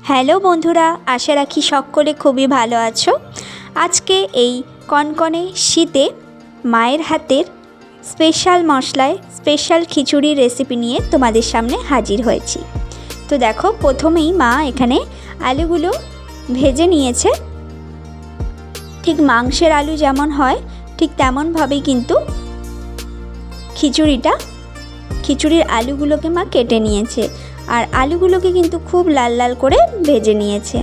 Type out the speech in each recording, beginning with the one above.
Hello বন্ধুরা, আশা রাখি সকলে খুবই ভালো আছো। আজকে এই কনকনে শীতে মায়ের হাতের স্পেশাল মশলায় স্পেশাল খিচুড়ির রেসিপি নিয়ে তোমাদের সামনে হাজির হয়েছি। তো দেখো, প্রথমেই মা এখানে আলুগুলো ভেজে নিয়েছে। ঠিক মাংসের আলু যেমন হয় ঠিক তেমনভাবেই কিন্তু খিচুড়ির আলুগুলোকে মা কেটে নিয়েছে। আর আলুগুলোকে কিন্তু খুব লাল লাল করে ভেজে নিয়েছে।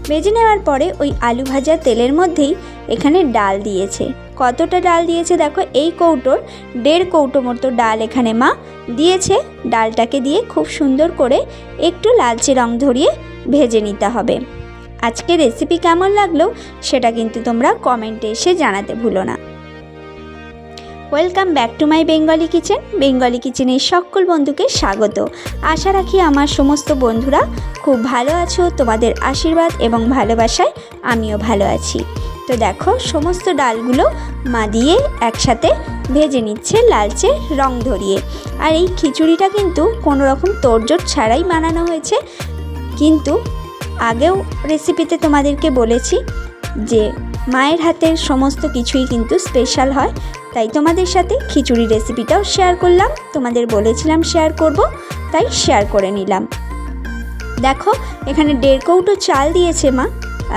ভেজে নেওয়ার পরে ওই আলু ভাজা তেলের মধ্যেই এখানে ডাল দিয়েছে। কতটা ডাল দিয়েছে দেখো, এই কৌটোর 1.5 কৌটো মতো ডাল এখানে মা দিয়েছে। ডালটাকে দিয়ে খুব সুন্দর করে একটু লালচে রং ধরিয়ে ভেজে নিতে হবে। আজকের রেসিপি কেমন লাগলো সেটা কিন্তু তোমরা কমেন্টে এসে জানাতে ভুলো না। Welcome back to my Bengali kitchen. Bengali কিচেনের সকল বন্ধুকে স্বাগত। আশা রাখি আমার সমস্ত বন্ধুরা খুব ভালো আছো। তোমাদের আশীর্বাদ এবং ভালোবাসায় আমিও ভালো আছি। তো দেখো, সমস্ত ডালগুলো মা দিয়ে একসাথে ভেজে নিচ্ছে লালচে রং ধরিয়ে। আর এই খিচুড়িটা কিন্তু কোনো রকম তোড়জোড় ছাড়াই বানানো হয়েছে। কিন্তু আগেও রেসিপিতে তোমাদেরকে বলেছি যে মায়ের হাতের সমস্ত কিছুই কিন্তু স্পেশাল হয়, তাই তোমাদের সাথে খিচুড়ি রেসিপিটাও শেয়ার করলাম। তোমাদের বলেছিলাম শেয়ার করব, তাই শেয়ার করে নিলাম। দেখো, এখানে 1.5 কৌটো চাল দিয়েছে মা,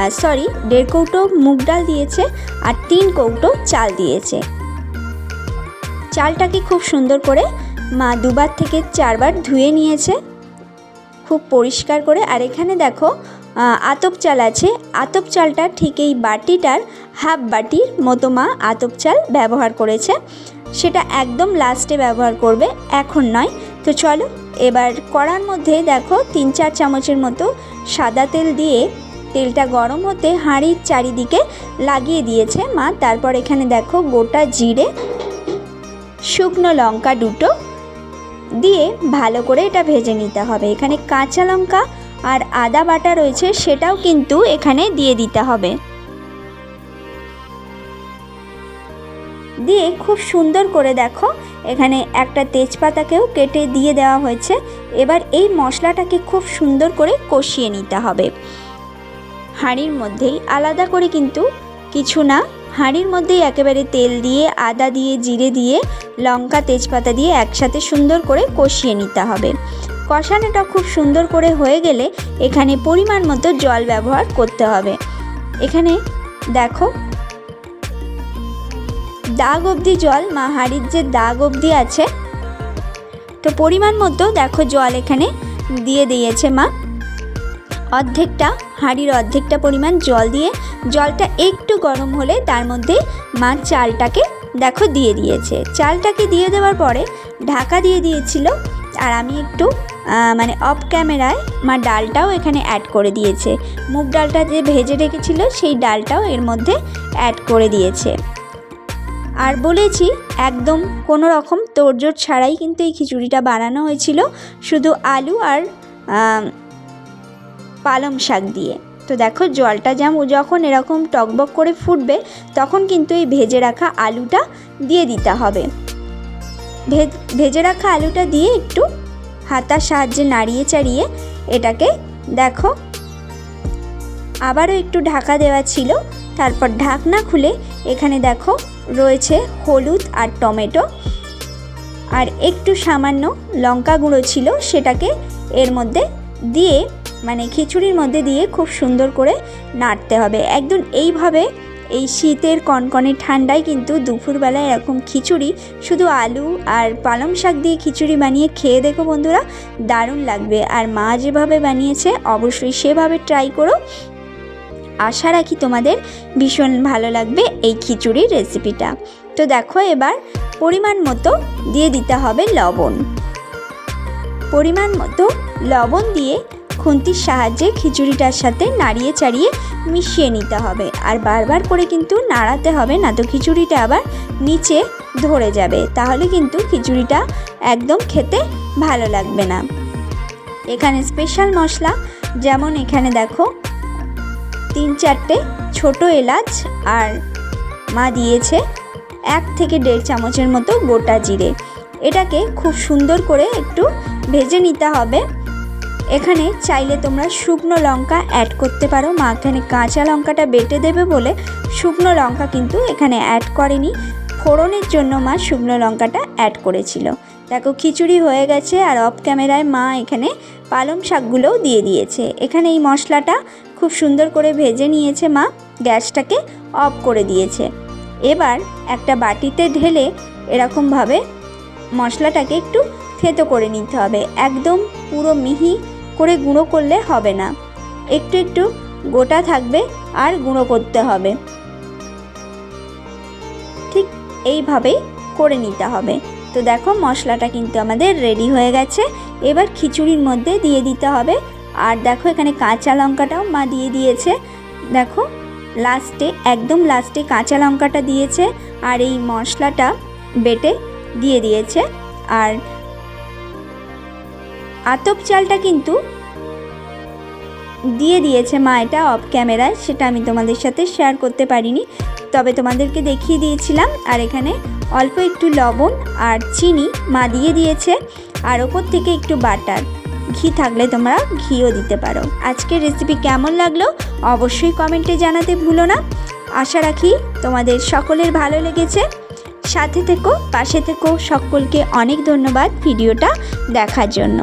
1.5 কৌটো মুগ ডাল দিয়েছে আর 3 কৌটো চাল দিয়েছে। চালটাকে খুব সুন্দর করে মা 2বার থেকে 4বার ধুয়ে নিয়েছে খুব পরিষ্কার করে। আর এখানে দেখো আতপ চাল আছে। আতপ চালটা ঠিক এই বাটিটার হাফ বাটির মতো মা আতপ চাল ব্যবহার করেছে। সেটা একদম লাস্টে ব্যবহার করবে, এখন নয়। তো চলো, এবার কড়ার মধ্যে দেখো 3-4 চামচের মতো সাদা তেল দিয়ে তেলটা গরম হতে হাঁড়ির চারিদিকে লাগিয়ে দিয়েছে মা। তারপর এখানে দেখো গোটা জিরে, শুকনো লঙ্কা 2টো দিয়ে ভালো করে এটা ভেজে নিতে হবে। এখানে কাঁচা লঙ্কা আর আদা বাটা রয়েছে, সেটাও কিন্তু এখানে দিয়ে দিতে হবে। দিয়ে খুব সুন্দর করে দেখো এখানে একটা তেজপাতাকেও কেটে দিয়ে দেওয়া হয়েছে। এবার এই মশলাটাকে খুব সুন্দর করে কষিয়ে নিতে হবে। হাঁড়ির মধ্যেই আলাদা করে কিন্তু কিছু না, হাঁড়ির মধ্যেই একেবারে তেল দিয়ে আদা দিয়ে জিরে দিয়ে লঙ্কা তেজপাতা দিয়ে একসাথে সুন্দর করে কষিয়ে নিতে হবে। কষানোটা খুব সুন্দর করে হয়ে গেলে এখানে পরিমাণ মতো জল ব্যবহার করতে হবে। এখানে দেখো দাগ অবধি জল, মা হাঁড়ির যে দাগ অবধি আছে, তো পরিমাণ মতো দেখো জল এখানে দিয়ে দিয়েছে মা। হাঁড়ির অর্ধেকটা পরিমাণ জল দিয়ে জলটা একটু গরম হলে তার মধ্যে মা চালটাকে দেখো দিয়ে দিয়েছে। চালটাকে দিয়ে দেওয়ার পরে ঢাকা দিয়ে দিয়েছিল। আর আমি একটু অফ ক্যামেরায় মা ডালটাও এখানে অ্যাড করে দিয়েছে। মুগ ডালটা যে ভেজে রেখেছিল সেই ডালটাও এর মধ্যে অ্যাড করে দিয়েছে। আর বলেছি একদম কোনো রকম তোড়জোড় ছাড়াই কিন্তু এই খিচুড়িটা বানানো হয়েছিল, শুধু আলু আর পালং শাক দিয়ে। তো দেখো, জলটা যখন এরকম টকবক করে ফুটবে তখন কিন্তু এই ভেজে রাখা আলুটা দিয়ে দিতে হবে। ভেজে রাখা আলুটা দিয়ে একটু হাতার সাহায্যে নাড়িয়ে চাড়িয়ে এটাকে দেখো আবারও একটু ঢাকা দেওয়া ছিল। তারপর ঢাকনা খুলে এখানে দেখো রয়েছে হলুদ আর টমেটো আর একটু সামান্য লঙ্কা গুঁড়ো ছিল, সেটাকে এর মধ্যে দিয়ে খিচুড়ির মধ্যে দিয়ে খুব সুন্দর করে নাড়তে হবে। একদম এইভাবে এই শীতের কনকনে ঠান্ডায় কিন্তু দুপুরবেলায় এরকম খিচুড়ি শুধু আলু আর পালং শাক দিয়ে খিচুড়ি বানিয়ে খেয়ে দেখো বন্ধুরা, দারুণ লাগবে। আর মা যেভাবে বানিয়েছে অবশ্যই সেভাবে ট্রাই করো। আশা রাখি তোমাদের ভীষণ ভালো লাগবে এই খিচুড়ির রেসিপিটা। তো দেখো, এবার পরিমাণ মতো দিয়ে দিতে হবে লবণ। পরিমাণ মতো লবণ দিয়ে খুন্তির সাহায্যে খিচুড়িটার সাথে নাড়িয়ে চাড়িয়ে মিশিয়ে নিতে হবে। আর বারবার করে কিন্তু নাড়াতে হবে, না তো খিচুড়িটা আবার নিচে ধরে যাবে, তাহলে কিন্তু খিচুড়িটা একদম খেতে ভালো লাগবে না। এখানে স্পেশাল মশলা যেমন এখানে দেখো 3-4টে ছোটো এলাচ আর মা দিয়েছে 1 থেকে 1.5 চামচের মতো গোটা জিরে। এটাকে খুব সুন্দর করে একটু ভেজে নিতে হবে। এখানে চাইলে তোমরা শুকনো লঙ্কা অ্যাড করতে পারো। মা এখানে কাঁচা লঙ্কাটা বেটে দেবে বলে শুকনো লঙ্কা কিন্তু এখানে অ্যাড করেনি, ফোড়নের জন্য মা শুকনো লঙ্কাটা অ্যাড করেছিল। দেখো খিচুড়ি হয়ে গেছে আর অফ ক্যামেরায় মা এখানে পালং শাকগুলোও দিয়ে দিয়েছে। এখানে এই মশলাটা খুব সুন্দর করে ভেজে নিয়েছে মা, গ্যাসটাকে অফ করে দিয়েছে। এবার একটা বাটিতে ঢেলে এরকমভাবে মশলাটাকে একটু থেতো করে নিতে হবে। একদম পুরো মিহি করে গুঁড়ো করলে হবে না, একটু একটু গোটা থাকবে আর গুঁড়ো করতে হবে, ঠিক এইভাবেই করে নিতে হবে। তো দেখো মশলাটা কিন্তু আমাদের রেডি হয়ে গেছে। এবার খিচুড়ির মধ্যে দিয়ে দিতে হবে। আর দেখো এখানে কাঁচা লঙ্কাটাও মা দিয়ে দিয়েছে। দেখো লাস্টে, একদম লাস্টে কাঁচা লঙ্কাটা দিয়েছে আর এই মশলাটা বেটে দিয়ে দিয়েছে। আর আতপ চালটা কিন্তু দিয়ে দিয়েছে মা, এটা অফ ক্যামেরায়, সেটা আমি তোমাদের সাথে শেয়ার করতে পারিনি, তবে তোমাদেরকে দেখিয়ে দিয়েছিলাম। আর এখানে অল্প একটু লবণ আর চিনি মা দিয়ে দিয়েছে, আর ওপর থেকে একটু বাটার, ঘি থাকলে তোমরা ঘিও দিতে পারো। আজকের রেসিপি কেমন লাগলো অবশ্যই কমেন্টে জানাতে ভুলো না। আশা রাখি তোমাদের সকলের ভালো লেগেছে। সাথে থেকো, পাশে থেকো। সকলকে অনেক ধন্যবাদ ভিডিওটা দেখার জন্য।